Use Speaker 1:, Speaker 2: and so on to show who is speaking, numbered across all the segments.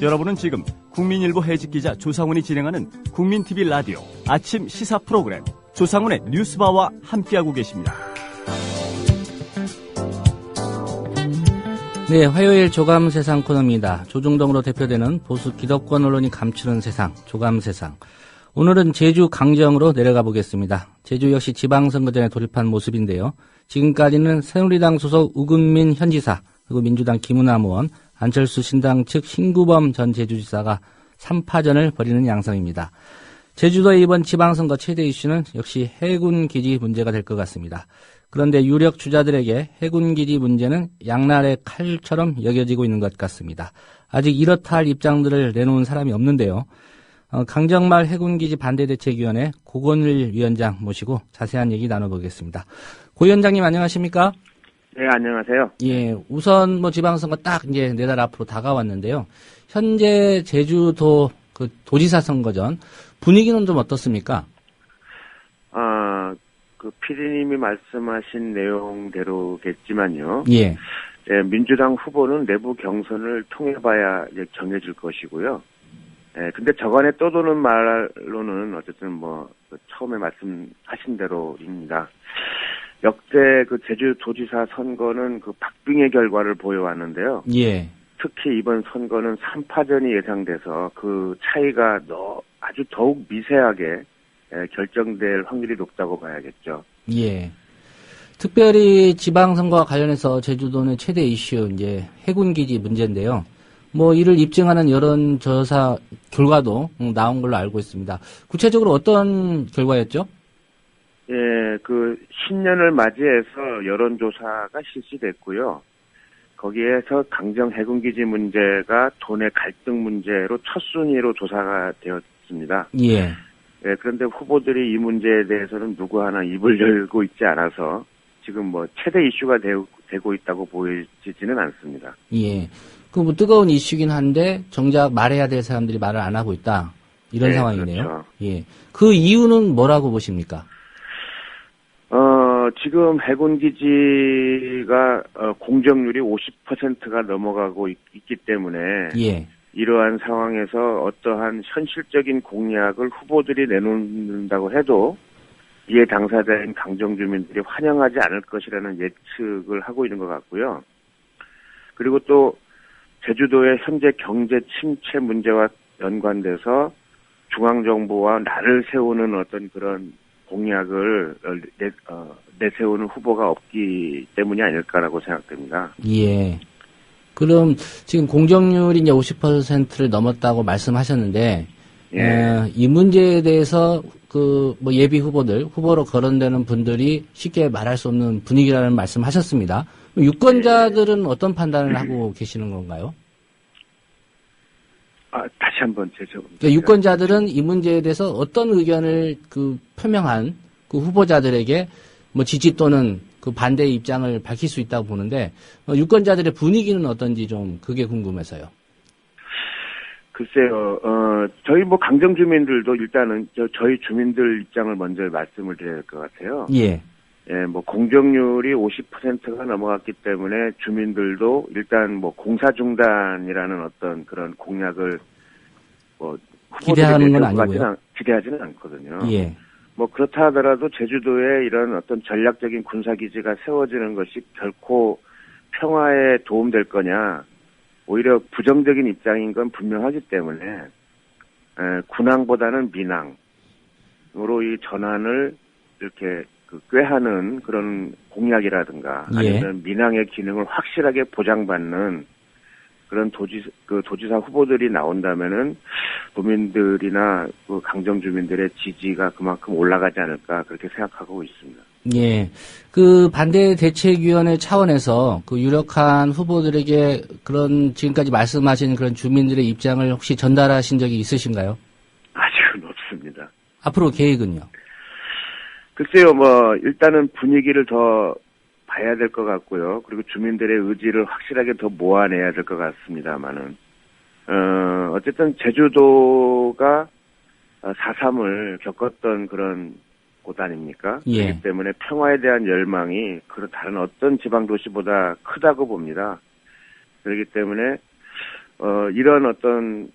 Speaker 1: 여러분은 지금 국민일보 해직기자 조상훈이 진행하는 국민TV 라디오 아침 시사 프로그램 조상훈의 뉴스바와 함께하고 계십니다.
Speaker 2: 네, 화요일 조감세상 코너입니다. 조중동으로 대표되는 보수 기득권 언론이 감추는 세상, 조감세상. 오늘은 제주 강정으로 내려가 보겠습니다. 제주 역시 지방선거전에 돌입한 모습인데요. 지금까지는 새누리당 소속 우금민 현지사, 그리고 민주당 김은남 의원, 안철수 신당 측 신구범 전 제주지사가 3파전을 벌이는 양상입니다. 제주도의 이번 지방선거 최대 이슈는 역시 해군기지 문제가 될 것 같습니다. 그런데 유력 주자들에게 해군기지 문제는 양날의 칼처럼 여겨지고 있는 것 같습니다. 아직 이렇다 할 입장들을 내놓은 사람이 없는데요. 강정말 해군기지 반대대책위원회 고건일 위원장 모시고 자세한 얘기 나눠보겠습니다. 고 위원장님 안녕하십니까?
Speaker 3: 네, 안녕하세요.
Speaker 2: 예, 우선 지방선거 딱 이제 4달 앞으로 다가왔는데요. 현재 제주도 그 도지사 선거전 분위기는 좀 어떻습니까?
Speaker 3: 그 피디님이 말씀하신 내용대로겠지만요.
Speaker 2: 예.
Speaker 3: 예, 민주당 후보는 내부 경선을 통해 봐야 이제 정해질 것이고요. 예, 근데 저간에 떠도는 말로는 어쨌든 처음에 말씀하신 대로입니다. 역대 그 제주도지사 선거는 그 박빙의 결과를 보여왔는데요.
Speaker 2: 예.
Speaker 3: 특히 이번 선거는 3파전이 예상돼서 그 차이가 아주 더욱 미세하게 결정될 확률이 높다고 봐야겠죠.
Speaker 2: 예. 특별히 지방선거와 관련해서 제주도는 최대 이슈 이제 해군기지 문제인데요. 이를 입증하는 여론조사 결과도 나온 걸로 알고 있습니다. 구체적으로 어떤 결과였죠?
Speaker 3: 예, 그 신년을 맞이해서 여론조사가 실시됐고요. 거기에서 강정 해군기지 문제가 도내 갈등 문제로 첫 순위로 조사가 되었습니다.
Speaker 2: 예.
Speaker 3: 예, 그런데 후보들이 이 문제에 대해서는 누구 하나 입을 열고 있지 않아서 지금 최대 이슈가 되고 있다고 보이지는 않습니다.
Speaker 2: 예. 그 뜨거운 이슈긴 한데 정작 말해야 될 사람들이 말을 안 하고 있다. 이런
Speaker 3: 네,
Speaker 2: 상황이네요.
Speaker 3: 그렇죠.
Speaker 2: 예. 그 이유는 뭐라고 보십니까?
Speaker 3: 지금 해군기지가 공정률이 50%가 넘어가고 있기 때문에
Speaker 2: 예.
Speaker 3: 이러한 상황에서 어떠한 현실적인 공약을 후보들이 내놓는다고 해도 이에 당사자인 강정 주민들이 환영하지 않을 것이라는 예측을 하고 있는 것 같고요. 그리고 또 제주도의 현재 경제 침체 문제와 연관돼서 중앙정부와 날을 세우는 어떤 그런 공약을 내세우는 후보가 없기 때문이 아닐까라고 생각됩니다.
Speaker 2: 예. 그럼 지금 공정률이 이제 50%를 넘었다고 말씀하셨는데,
Speaker 3: 예.
Speaker 2: 이 문제에 대해서 예비 후보로 거론되는 분들이 쉽게 말할 수 없는 분위기라는 말씀하셨습니다. 유권자들은 어떤 판단을 하고 계시는 건가요?
Speaker 3: 다시 한번 제시해봅니다.
Speaker 2: 그러니까 유권자들은 이 문제에 대해서 어떤 의견을 표명한 후보자들에게 지지 또는 반대의 입장을 밝힐 수 있다고 보는데, 유권자들의 분위기는 어떤지 좀 그게 궁금해서요.
Speaker 3: 글쎄요, 저희 강정 주민들도 일단은 저희 주민들 입장을 먼저 말씀을 드려야 될 것 같아요.
Speaker 2: 예.
Speaker 3: 예, 공정률이 50%가 넘어갔기 때문에 주민들도 일단 공사 중단이라는 어떤 그런 공약을
Speaker 2: 기대하는 건 아니고요.
Speaker 3: 기대하지는 않거든요.
Speaker 2: 예.
Speaker 3: 그렇다 하더라도 제주도에 이런 어떤 전략적인 군사기지가 세워지는 것이 결코 평화에 도움될 거냐, 오히려 부정적인 입장인 건 분명하기 때문에, 군항보다는 민항으로 이 전환을 이렇게 꾀하는 그런 공약이라든가,
Speaker 2: 예.
Speaker 3: 아니면 민항의 기능을 확실하게 보장받는 그런 도지사 후보들이 나온다면은 도민들이나 강정 주민들의 지지가 그만큼 올라가지 않을까 그렇게 생각하고 있습니다.
Speaker 2: 예. 반대 대책위원회 차원에서 유력한 후보들에게 그런 지금까지 말씀하신 그런 주민들의 입장을 혹시 전달하신 적이 있으신가요?
Speaker 3: 아직은 없습니다.
Speaker 2: 앞으로 계획은요?
Speaker 3: 글쎄요, 일단은 분위기를 더 봐야 될 것 같고요. 그리고 주민들의 의지를 확실하게 더 모아내야 될 것 같습니다만은, 어쨌든 제주도가 4.3을 겪었던 그런 곳 아닙니까?
Speaker 2: 예.
Speaker 3: 그렇기 때문에 평화에 대한 열망이 다른 어떤 지방 도시보다 크다고 봅니다. 그렇기 때문에 이런 어떤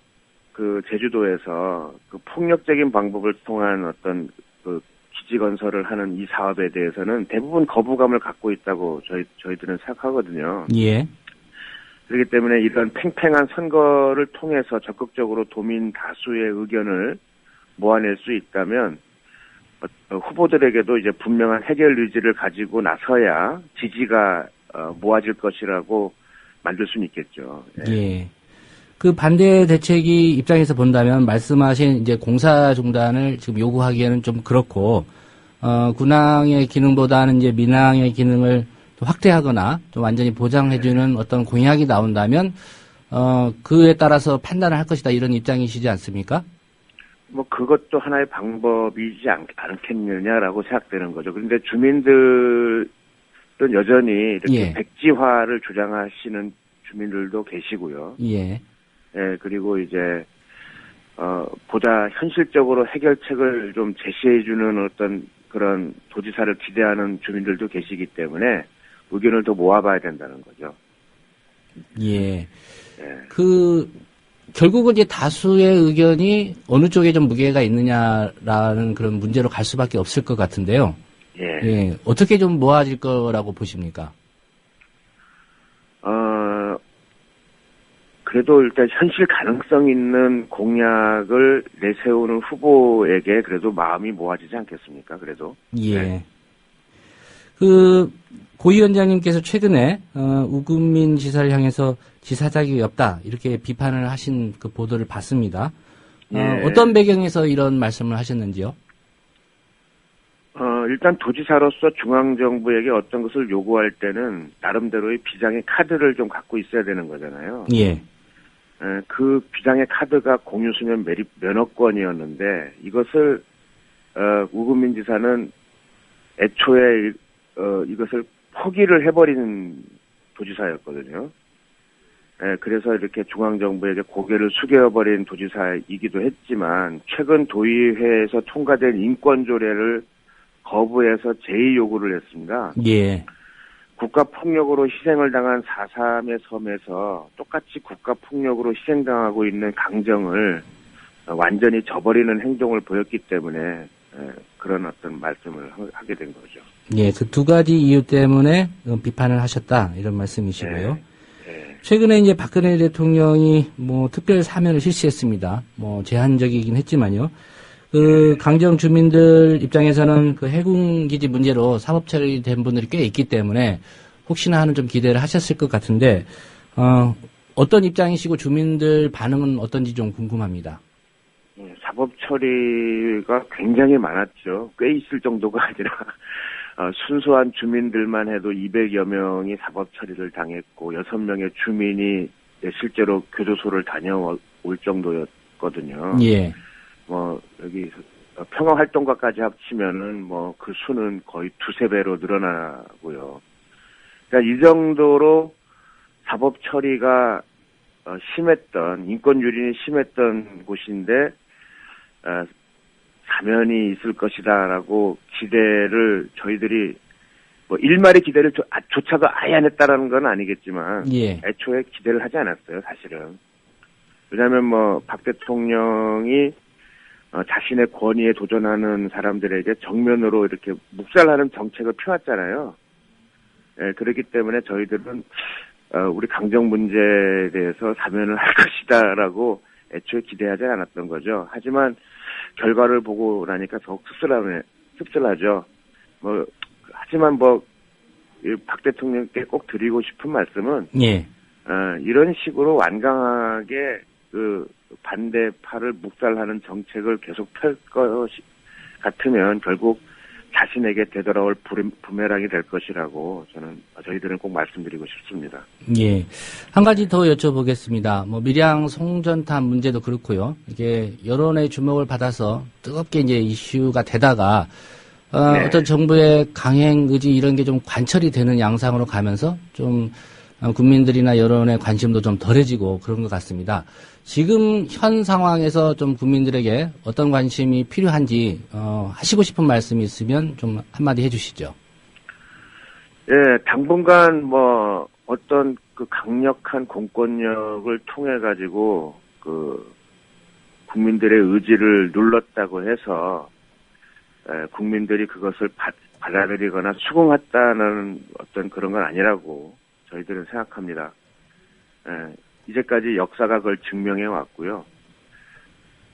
Speaker 3: 그 제주도에서 그 폭력적인 방법을 통한 어떤 그 기지 건설을 하는 이 사업에 대해서는 대부분 거부감을 갖고 있다고 저희들은 생각하거든요.
Speaker 2: 예.
Speaker 3: 그렇기 때문에 이런 팽팽한 선거를 통해서 적극적으로 도민 다수의 의견을 모아낼 수 있다면 후보들에게도 이제 분명한 해결 의지를 가지고 나서야 지지가 모아질 것이라고 만들 수는 있겠죠. 예.
Speaker 2: 예. 그 반대 대책이 입장에서 본다면 말씀하신 이제 공사 중단을 지금 요구하기에는 좀 그렇고 군항의 기능보다는 이제 민항의 기능을 확대하거나 좀 완전히 보장해주는 어떤 공약이 나온다면 그에 따라서 판단을 할 것이다 이런 입장이시지 않습니까?
Speaker 3: 뭐 그것도 하나의 방법이지 않겠느냐라고 생각되는 거죠. 그런데 주민들은 여전히 이렇게
Speaker 2: 예.
Speaker 3: 백지화를 주장하시는 주민들도 계시고요.
Speaker 2: 예.
Speaker 3: 예, 그리고 이제 보다 현실적으로 해결책을 좀 제시해주는 어떤 그런 도지사를 기대하는 주민들도 계시기 때문에 의견을 더 모아봐야 된다는 거죠.
Speaker 2: 예.
Speaker 3: 예.
Speaker 2: 결국은 이제 다수의 의견이 어느 쪽에 좀 무게가 있느냐라는 그런 문제로 갈 수밖에 없을 것 같은데요.
Speaker 3: 예.
Speaker 2: 예. 어떻게 좀 모아질 거라고 보십니까?
Speaker 3: 그래도 일단 현실 가능성 있는 공약을 내세우는 후보에게 그래도 마음이 모아지지 않겠습니까? 그래도.
Speaker 2: 예.
Speaker 3: 네.
Speaker 2: 고 위원장님께서 최근에 우금민 지사를 향해서 지사 자격이 없다 이렇게 비판을 하신 그 보도를 봤습니다.
Speaker 3: 예.
Speaker 2: 어떤 배경에서 이런 말씀을 하셨는지요?
Speaker 3: 일단 도지사로서 중앙정부에게 어떤 것을 요구할 때는 나름대로의 비장의 카드를 좀 갖고 있어야 되는 거잖아요.
Speaker 2: 예.
Speaker 3: 그 비장의 카드가 공유수면 면허권이었는데 이것을 우금민 지사는 애초에 이것을 포기를 해버린 도지사였거든요. 그래서 이렇게 중앙정부에게 고개를 숙여버린 도지사이기도 했지만 최근 도의회에서 통과된 인권조례를 거부해서 제의 요구를 했습니다.
Speaker 2: 예.
Speaker 3: 국가폭력으로 희생을 당한 4.3의 섬에서 똑같이 국가폭력으로 희생당하고 있는 강정을 완전히 저버리는 행동을 보였기 때문에 그런 어떤 말씀을 하게 된 거죠.
Speaker 2: 예, 그 두 가지 이유 때문에 비판을 하셨다 이런 말씀이시고요.
Speaker 3: 네.
Speaker 2: 최근에 이제 박근혜 대통령이 뭐 특별 사면을 실시했습니다. 뭐 제한적이긴 했지만요. 그 강정 주민들 입장에서는 그 해군기지 문제로 사법 처리된 분들이 꽤 있기 때문에 혹시나 하는 좀 기대를 하셨을 것 같은데 어떤 입장이시고 주민들 반응은 어떤지 좀 궁금합니다.
Speaker 3: 사법 처리가 굉장히 많았죠. 꽤 있을 정도가 아니라 순수한 주민들만 해도 200여 명이 사법 처리를 당했고 6명의 주민이 실제로 교도소를 다녀올 정도였거든요.
Speaker 2: 예.
Speaker 3: 뭐 여기 평화활동가까지 합치면은 뭐 그 수는 거의 2~3배로 늘어나고요. 그러니까 이 정도로 사법 처리가 심했던 인권 유린이 심했던 곳인데 사면이 있을 것이다라고 기대를 저희들이 뭐 일말의 기대를 조차도 아예 안 했다라는 건 아니겠지만
Speaker 2: 예.
Speaker 3: 애초에 기대를 하지 않았어요, 사실은. 왜냐하면 뭐 박 대통령이 자신의 권위에 도전하는 사람들에게 정면으로 이렇게 묵살하는 정책을 펴왔잖아요. 예, 그렇기 때문에 저희들은 우리 강정 문제에 대해서 사면을 할 것이다라고 애초에 기대하지 않았던 거죠. 하지만 결과를 보고 나니까 더욱 씁쓸하죠. 뭐 하지만 박 대통령께 꼭 드리고 싶은 말씀은
Speaker 2: 예.
Speaker 3: 이런 식으로 완강하게 그 반대파를 묵살하는 정책을 계속 펼 것 같으면 결국 자신에게 되돌아올 부메랑이 될 것이라고 저희들은 꼭 말씀드리고 싶습니다.
Speaker 2: 예. 한 가지 더 여쭤보겠습니다. 뭐 밀양 송전탑 문제도 그렇고요. 이게 여론의 주목을 받아서 뜨겁게 이제 이슈가 되다가
Speaker 3: 네.
Speaker 2: 어떤 정부의 강행 의지 이런 게 좀 관철이 되는 양상으로 가면서 좀 국민들이나 여론의 관심도 좀 덜해지고 그런 것 같습니다. 지금 현 상황에서 좀 국민들에게 어떤 관심이 필요한지 하시고 싶은 말씀이 있으면 좀 한마디 해주시죠.
Speaker 3: 예, 당분간 어떤 그 강력한 공권력을 통해 가지고 그 국민들의 의지를 눌렀다고 해서 국민들이 그것을 받아들이거나 수긍했다는 어떤 그런 건 아니라고 저희들은 생각합니다. 이제까지 역사가 그걸 증명해 왔고요.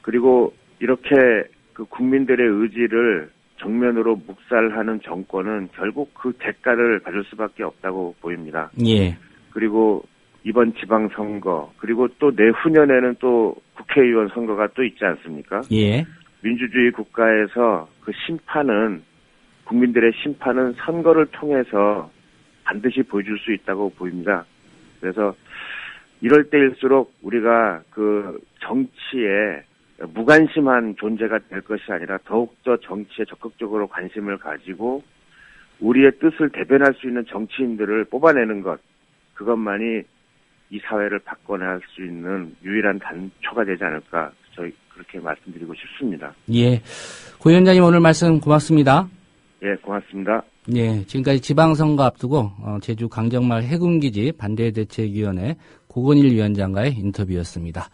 Speaker 3: 그리고 이렇게 그 국민들의 의지를 정면으로 묵살하는 정권은 결국 그 대가를 가질 수밖에 없다고 보입니다.
Speaker 2: 예.
Speaker 3: 그리고 이번 지방선거, 그리고 또 내후년에는 또 국회의원 선거가 또 있지 않습니까?
Speaker 2: 예.
Speaker 3: 민주주의 국가에서 그 심판은, 국민들의 심판은 선거를 통해서 반드시 보여줄 수 있다고 보입니다. 그래서 이럴 때일수록 우리가 그 정치에 무관심한 존재가 될 것이 아니라 더욱더 정치에 적극적으로 관심을 가지고 우리의 뜻을 대변할 수 있는 정치인들을 뽑아내는 것, 그것만이 이 사회를 바꿔낼 수 있는 유일한 단초가 되지 않을까, 저희 그렇게 말씀드리고 싶습니다.
Speaker 2: 예. 고 위원장님 오늘 말씀 고맙습니다.
Speaker 3: 예, 고맙습니다.
Speaker 2: 예, 지금까지 지방선거 앞두고 제주 강정마을 해군기지 반대대책위원회 고건일 위원장과의 인터뷰였습니다.